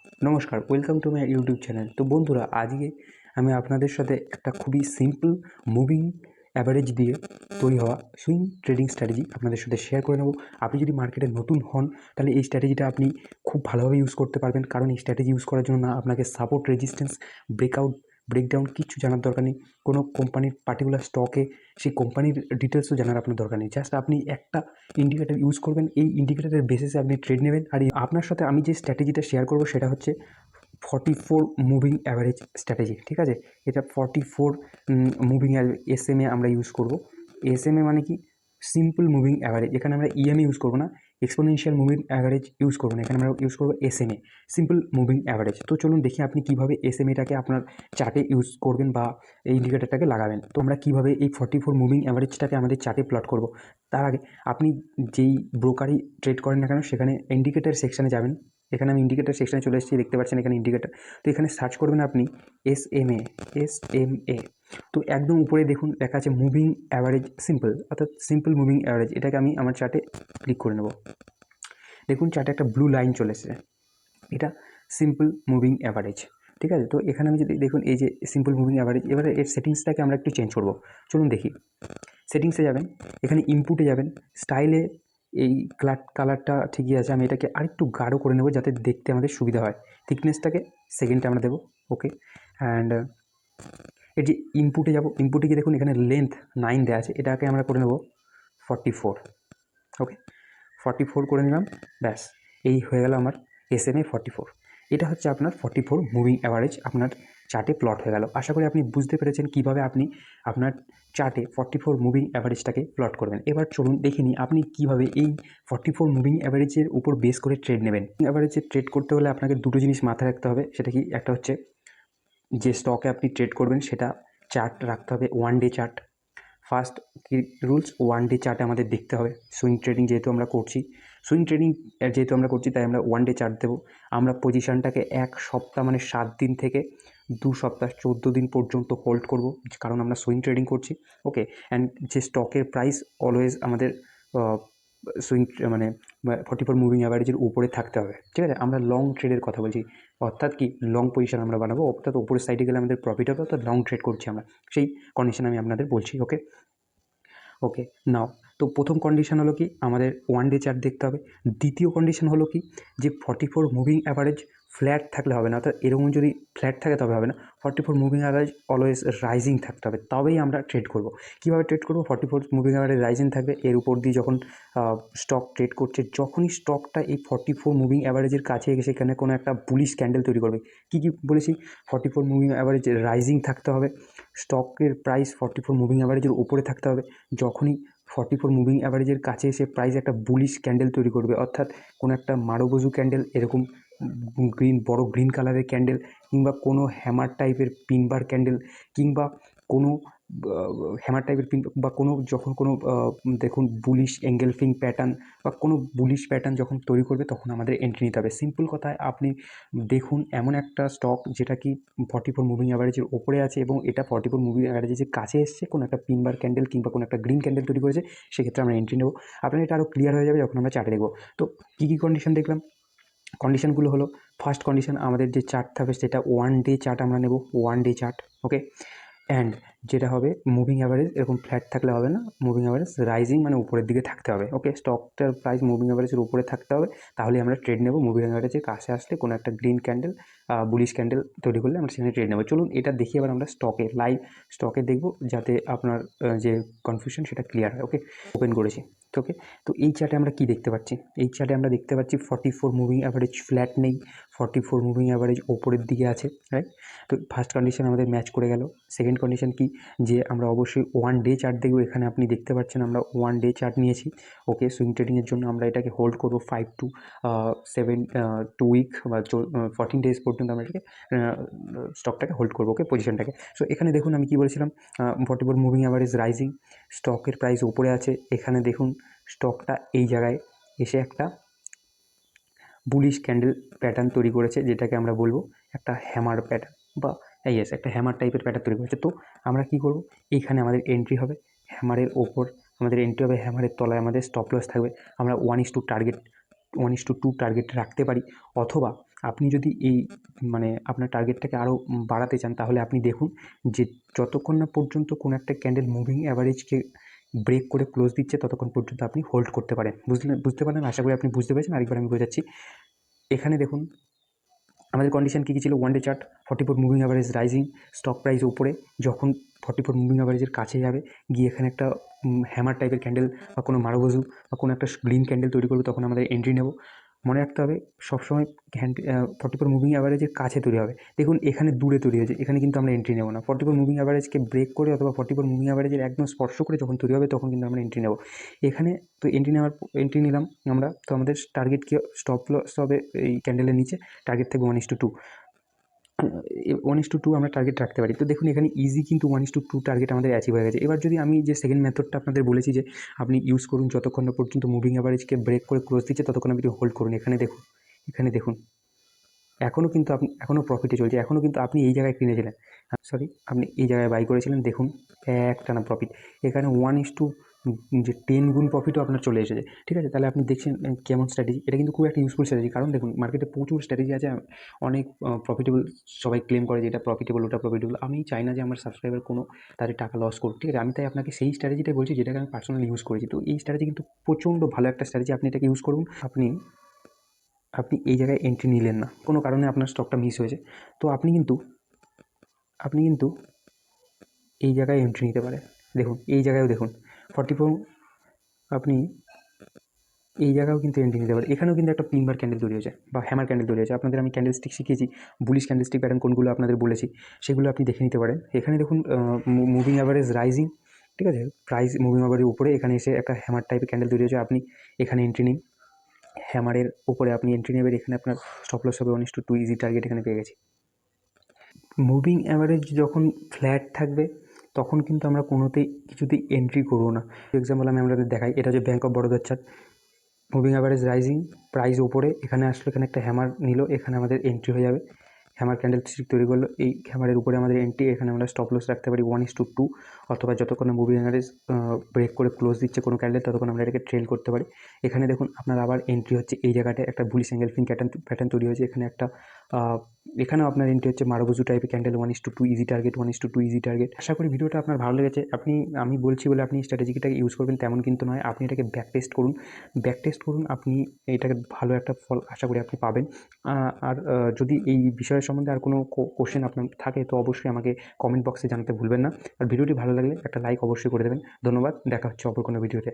নমস্কার, welcome to my YouTube channel. তো বন্ধুরা, আজকে আমি আপনাদের সাথে একটা খুবই সিম্পল মুভিং অ্যাভারেজ দিয়ে তৈরি হওয়া সুইং ট্রেডিং স্ট্র্যাটেজি আপনাদের সাথে শেয়ার করে নেব। আপনি যদি মার্কেটে নতুন হন তাহলে এই স্ট্র্যাটেজিটা আপনি খুব ভালোভাবে ইউজ করতে পারবেন, কারণ এই স্ট্র্যাটেজি ইউজ করার জন্য না আপনাকে সাপোর্ট, রেজিস্ট্যান্স, ব্রেকআউট, ব্রেকডাউন কিচ্ছু জানার দরকার নেই। কোনো কোম্পানির পার্টিকুলার স্টকে সেই কোম্পানির ডিটেলসও জানার আপনার দরকার নেই। জাস্ট আপনি একটা ইন্ডিকেটার ইউজ করবেন, এই ইন্ডিকেটারের বেসিসে আপনি ট্রেড নেবেন। আর আপনার সাথে আমি যে স্ট্র্যাটেজিটা শেয়ার করবো সেটা হচ্ছে 44 মুভিং অ্যাভারেজ স্ট্র্যাটেজি। ঠিক আছে, এটা 44 মুভিং এসএমএ আমরা ইউজ করব। এসএমএ মানে কি? Simple moving average. এখানে আমরা ইএমএ ইউজ করবো না, এক্সপোনেনশিয়াল মুভিং অ্যাভারেজ ইউজ করবো না, এখানে আমরা ইউজ করবো এসএমএ, সিম্পল মুভিং অ্যাভারেজ। তো চলুন দেখি আপনি কীভাবে এসএমএটাকে আপনার চার্টে ইউজ করবেন বা এই ইন্ডিকেটারটাকে লাগাবেন। তো আমরা কীভাবে এই 44 মুভিং অ্যাভারেজটাকে আমাদের চার্টে প্লট করব, তার আগে আপনি যেই ব্রোকারই ট্রেড করেন না কেন সেখানে ইন্ডিকেটার সেকশানে যাবেন। এখানে আমি ইন্ডিকেটার সেকশানে চলে এসেছি, দেখতে পাচ্ছেন এখানে ইন্ডিকেটার। তো এখানে সার্চ করবেন আপনি এসএমএ। তো একদম উপরে দেখুন লেখা আছে মুভিং অ্যাভারেজ সিম্পল, অর্থাৎ সিম্পল মুভিং অ্যাভারেজ। এটাকে আমি আমার চার্টে ক্লিক করে নেব। দেখুন চার্টে একটা ব্লু লাইন চলে এসেছে, এটা সিম্পল মুভিং অ্যাভারেজ। ঠিক আছে, তো এখানে আমি যদি দেখুন এই যে সিম্পল মুভিং অ্যাভারেজ, এবারে এর সেটিংসটাকে আমরা একটু চেঞ্জ করব। চলুন দেখি। সেটিংসে যাবেন, এখানে ইনপুটে যাবেন, স্টাইলে এই কালারটা ঠিকই আছে, আমি এটাকে আরেকটু গাঢ় করে নেব যাতে দেখতে আমাদের সুবিধা হয়। থিকনেসটাকে সেকেন্ডে আমরা দেবো, ওকে। অ্যান্ড এর যে ইনপুটে যাব, ইনপুটে গিয়ে দেখুন এখানে লেন্থ 9 দেওয়া আছে, এটাকে আমরা করে নেব 44। ওকে, 44 করে নিলাম, ব্যাস এই হয়ে গেল আমার এসএমএ 44। এটা হচ্ছে আপনার 44 মুভিং অ্যাভারেজ আপনার চার্টে প্লট হয়ে গেল। আশা করি আপনি বুঝতে পেরেছেন কীভাবে আপনি আপনার চার্টে 44 মুভিং অ্যাভারেজটাকে প্লট করবেন। এবার চলুন দেখে নিই আপনি কীভাবে এই 44 মুভিং অ্যাভারেজের উপর বেস করে ট্রেড নেবেন। অ্যাভারেজে ট্রেড করতে হলে আপনাকে দুটো জিনিস মাথায় রাখতে হবে। সেটা কি? একটা হচ্ছে যে স্টকে আপনি ট্রেড করবেন সেটা চার্ট রাখতে হবে, ওয়ান ডে চার্ট। ফার্স্ট কি রুলস, ওয়ান ডে চার্টে আমাদের দেখতে হবে। সুইং ট্রেডিং যেহেতু আমরা করছি, তাই আমরা ওয়ান ডে চার্ট দেবো। আমরা পজিশানটাকে এক সপ্তাহ মানে 7 দিন থেকে 2 সপ্তাহ 14 দিন পর্যন্ত হোল্ড করব, কারণ আমরা সুইং ট্রেডিং করছি। ওকে, অ্যান্ড যে স্টকের প্রাইস অলওয়েজ আমাদের সুইং মানে 44 মুভিং অ্যাভারেজের উপরে থাকতে হবে। ঠিক আছে, আমরা লং ট্রেডের কথা বলছি, অর্থাৎ কি লং পজিশন আমরা বানাবো, অর্থাৎ উপরের সাইডে গেলে আমাদের প্রফিট হবে, অর্থাৎ লং ট্রেড করছি আমরা, সেই কন্ডিশন আমি আপনাদের বলছি। ওকে নাও, তো প্রথম কন্ডিশন হলো কি, আমাদের ওয়ান ডে চার্ট দেখতে হবে। দ্বিতীয় কন্ডিশন হলো কি, যে 44 মুভিং অ্যাভারেজ ফ্ল্যাট থাকলে হবে না, অর্থাৎ এরকম যদি ফ্ল্যাট থাকে তবে হবে না। 44 মুভিং অ্যাভারেজ অলওয়েজ রাইজিং থাকতে হবে, তবেই আমরা ট্রেড করব। কীভাবে ট্রেড করব? 44 মুভিং অ্যাভারেজ রাইজিং থাকবে, এর উপর দিয়ে যখন স্টক ট্রেড করছে, যখনই স্টকটা এই 44 মুভিং অ্যাভারেজের কাছে এসে সেখানে কোনো একটা বুলিশ ক্যান্ডেল তৈরি করবে। কী বলেছি? 44 মুভিং অ্যাভারেজ রাইজিং থাকতে হবে, স্টকের প্রাইস 44 মুভিং অ্যাভারেজের উপরে থাকতে হবে। যখনই 44 মুভিং অ্যাভারেজের কাছে এসে প্রাইস একটা বুলিশ ক্যান্ডেল তৈরি করবে, অর্থাৎ কোনো একটা মারুবোজু ক্যান্ডেল, এরকম বড় গ্রিন কালারের ক্যান্ডেল, কিংবা কোনো হ্যামার টাইপের পিনবার ক্যান্ডেল, কিংবা কোনো হ্যামার টাইপের পিন, বা যখন কোনো দেখুন বুলিশ এঙ্গেলফিং প্যাটার্ন বা কোনো বুলিশ প্যাটার্ন যখন তৈরি করবে, তখন আমাদের এন্ট্রি নিতে হবে। সিম্পল কথায় আপনি দেখুন এমন একটা স্টক যেটা কি 44 মুভিং অ্যাভারেজের ওপরে আছে এবং এটা 44 মুভিং অ্যাভারেজের কাছে এসছে, কোনো একটা পিনবার ক্যান্ডেল কিংবা কোনো একটা গ্রিন ক্যান্ডেল তৈরি করেছে, সেক্ষেত্রে আমরা এন্ট্রি নেব। আপনার এটা আরও ক্লিয়ার হয়ে যাবে যখন আমরা চার্টে দেখব। তো কী কন্ডিশন দেখলাম? কন্ডিশনগুলো হলো, ফার্স্ট কন্ডিশন, আমাদের যে চার্ট থাকবে সেটা ওয়ান ডে চার্ট আমরা নেব, one day chart. Okay, and যেটা হবে মুভিং অ্যাভারেজ এরকম ফ্ল্যাট থাকলে হবে না, মুভিং অ্যাভারেজ রাইজিং মানে উপরের দিকে থাকতে হবে। ওকে, স্টকটার প্রাইস মুভিং অ্যাভারেজের উপরে থাকতে হবে, তাহলে আমরা ট্রেড নেব। মুভিং অ্যাভারেজের কাছে আসলে কোনো একটা গ্রিন ক্যান্ডেল, বুলিশ ক্যান্ডেল তৈরি করলে আমরা সেখানে ট্রেড নেব। চলুন এটা দেখি এবার আমরা লাইভ স্টকে দেখব, যাতে আপনার যে কনফিউশন সেটা ক্লিয়ার হয়। ওকে, ওপেন করেছি। ওকে, তো এই চার্টে আমরা কি দেখতে পাচ্ছি? এই চার্টে আমরা দেখতে পাচ্ছি 44 মুভিং অ্যাভারেজ ফ্ল্যাট নেই, 44 মুভিং অ্যাভারেজ ওপরের দিকে আছে, রাইট? তো ফার্স্ট কন্ডিশন আমাদের ম্যাচ করে গেল। সেকেন্ড কন্ডিশন কি, যে আমরা অবশ্যই ওয়ান ডে চার্ট দেখব। এখানে আপনি দেখতে পাচ্ছেন আমরা ওয়ান ডে চার্ট নিয়েছি। ওকে, সুইং ট্রেডিংয়ের জন্য আমরা এটাকে হোল্ড করব 5 to 2 উইক বা 14 ডেজ পর্যন্ত আমরা এটাকে স্টকটাকে হোল্ড করবো। ওকে, পজিশনটাকে। সো এখানে দেখুন আমি কি বলেছিলাম, 44 মুভিং অ্যাভারেজ রাইজিং, স্টকের প্রাইস উপরে আছে। এখানে দেখুন স্টকটা এই জায়গায় এসে একটা বুলিশ ক্যান্ডেল প্যাটার্ন তৈরি করেছে, যেটাকে আমরা বলবো একটা হ্যামার প্যাটার্ন, বা একটা হ্যামার টাইপের প্যাটার্ন তৈরি করেছে। তো আমরা কি করব, এইখানে আমাদের এন্ট্রি হবে, হ্যামারের ওপর আমাদের এন্ট্রি হবে, হ্যামারের তলায় আমাদের স্টপ লস থাকবে। আমরা 1:2 টার্গেট রাখতে পারি, অথবা আপনি যদি এই মানে আপনার টার্গেটটাকে আরও বাড়াতে চান, তাহলে আপনি দেখুন যে যতক্ষণ না পর্যন্ত কোনো একটা ক্যান্ডেল মুভিং অ্যাভারেজকে ব্রেক করে ক্লোজ দিচ্ছে ততক্ষণ পর্যন্ত আপনি হোল্ড করতে পারেন। বুঝতে পারলেন? আশা করি আপনি বুঝতে পেরেছেন। আরেকবার আমি বোঝাচ্ছি। এখানে দেখুন আমাদের কন্ডিশন কী কী ছিল। One day chart 44 moving average rising, stock price উপরে, যখন 44 মুভিং অ্যাভারেজের কাছে যাবে গিয়ে এখানে একটা হ্যামার টাইপের ক্যান্ডেল বা কোনো মারুবোজু বা কোনো একটা গ্রিন ক্যান্ডেল তৈরি করবে, তখন আমাদের এন্ট্রি নেব। মনে রাখতে হবে সবসময় 44 মুভিং অ্যাভারেজের কাছে তৈরি হবে। দেখুন এখানে দূরে তৈরি হয়েছে, এখানে কিন্তু আমরা এন্ট্রি নেব না। 44 মুভিং অ্যাভারেজকে ব্রেক করে অথবা 44 মুভিং অ্যাভারেজের একদম স্পর্শ করে যখন তৈরি হবে তখন কিন্তু আমরা এন্ট্রি নেব। এখানে তো এন্ট্রি নিলাম আমরা, তো আমাদের টার্গেট কি স্টপ লস হবে এই ক্যান্ডেলের নিচে, টার্গেট থাকবে 1:2, 1:2 আমরা টার্গেট রাখতে পারি। তো দেখুন এখানে ইজি কিন্তু 1:2 টার্গেট আমাদের অ্যাচিভ হয়ে গেছে। এবার যদি আমি যে সেকেন্ড মেথডটা আপনাদের বলেছি যে আপনি ইউজ করুন যতক্ষণ না পর্যন্ত মুভিং অ্যাভারেজকে ব্রেক করে ক্লোজ দিচ্ছে ততক্ষণ আপনি হোল্ড করুন। এখানে দেখুন এখনও কিন্তু এখনও প্রফিটে চলছে, এখনও কিন্তু আপনি এই জায়গায় কিনেছিলেন, আপনি এই জায়গায় বাই করেছিলেন, দেখুন একটানা প্রফিট। এখানে 1:10 যে 10 গুণ প্রফিটও আপনার চলে এসেছে। ঠিক আছে, তাহলে আপনি দেখছেন কেমন স্ট্র্যাটেজি। এটা কিন্তু খুব একটা ইউজফুল স্ট্র্যাটেজি, কারণ দেখুন মার্কেটে প্রচুর স্ট্র্যাটেজি আছে, অনেক প্রফিটেবল সবাই ক্লেম করে যে এটা প্রফিটেবল, ওটা প্রফিটেবল। আমি চাই না যে আমার সাবস্ক্রাইবার কোনো তাদের টাকা লস করুক। ঠিক আছে, আমি তাই আপনাকে সেই স্ট্র্যাটেজিটাই বলছি যেটাকে আমি পার্সোনালি ইউজ করেছি। তো এই স্ট্র্যাটেজি কিন্তু প্রচণ্ড ভালো একটা স্ট্র্যাটেজি, আপনি এটাকে ইউজ করুন। আপনি এই জায়গায় এন্ট্রি নিলেন না, কোনো কারণে আপনার স্টকটা মিস হয়েছে, তো আপনি কিন্তু এই জায়গায় এন্ট্রি নিতে পারেন। দেখুন এই জায়গায়ও দেখুন 44, আপনি এই জায়গায়ও কিন্তু এন্ট্রি নিতে পারেন। এখানেও কিন্তু একটা পিন বার ক্যান্ডেল তৈরি হয়েছে বা হ্যামার ক্যান্ডেল তৈরি হয়েছে। আপনাদের আমি ক্যান্ডেল স্টিক শিখিয়েছি, বুলিশ ক্যান্ডেল স্টিক প্যাটার্ন কোনগুলো আপনাদের বলেছি, সেগুলো আপনি দেখে নিতে পারেন। এখানে দেখুন মুভিং অ্যাভারেজ রাইজিং, ঠিক আছে, প্রাইস মুভিং অ্যাভারেজ উপরে, এখানে এসে একটা হ্যামার টাইপের ক্যান্ডেল তৈরি হয়েছে, আপনি এখানে এন্ট্রি নিন। হ্যামারের উপরে আপনি এন্ট্রি নেবেন, এখানে আপনার স্টপ লস হবে 1:2, ইজি টার্গেট এখানে পেয়ে গেছি। মুভিং অ্যাভারেজ যখন ফ্ল্যাট থাকবে তখন কিন্তু আমরা কিছুতেই এন্ট্রি করব না। এক্সাম্পল আমি আপনাদের দেখাই, এটা হচ্ছে ব্যাঙ্ক অফ বরোদার chart. Moving average rising, price ওপরে, এখানে আসলে এখানে একটা হ্যামার নিল, এখানে আমাদের এন্ট্রি হয়ে যাবে। হ্যামার ক্যান্ডেল স্টিক তৈরি করলো, এই হ্যামারের উপরে আমাদের এন্ট্রি, এখানে আমরা স্টপ লস রাখতে পারি 1:2, অথবা যতক্ষণ না মুভিং অ্যাভারেজ ব্রেক করে ক্লোজ দিচ্ছে কোনো ক্যান্ডেল ততক্ষণ আমরা এটাকে ট্রেল করতে পারি। এখানে দেখুন আপনার আবার এন্ট্রি হচ্ছে এই জায়গাটায় একটা বুলিশ এঙ্গেলফিং প্যাটার্ন তৈরি হয়েছে, এখানে একটা এখানেও আপনার এন্ট্রি হচ্ছে মারুবোজু টাইপের candle 1:2, easy target 1:2, easy target. আশা করি ভিডিওটা আপনার ভালো লেগেছে। আমি বলছি বলে আপনি স্ট্র্যাটেজিটাকে ইউজ করবেন তেমন কিন্তু নয়, আপনি এটাকে ব্যাক টেস্ট করুন, আপনি এটাকে ভালো একটা ফল আশা করি আপনি পাবেন। আর যদি এই বিষয়ের সম্বন্ধে আর কোনো কোশ্চেন আপনার থাকে তো অবশ্যই আমাকে কমেন্ট বক্সে জানাতে ভুলবেন না। আর ভিডিওটি ভালো লাগলে একটা লাইক অবশ্যই করে দেবেন। ধন্যবাদ, দেখা হচ্ছে অপর কোনো ভিডিওতে।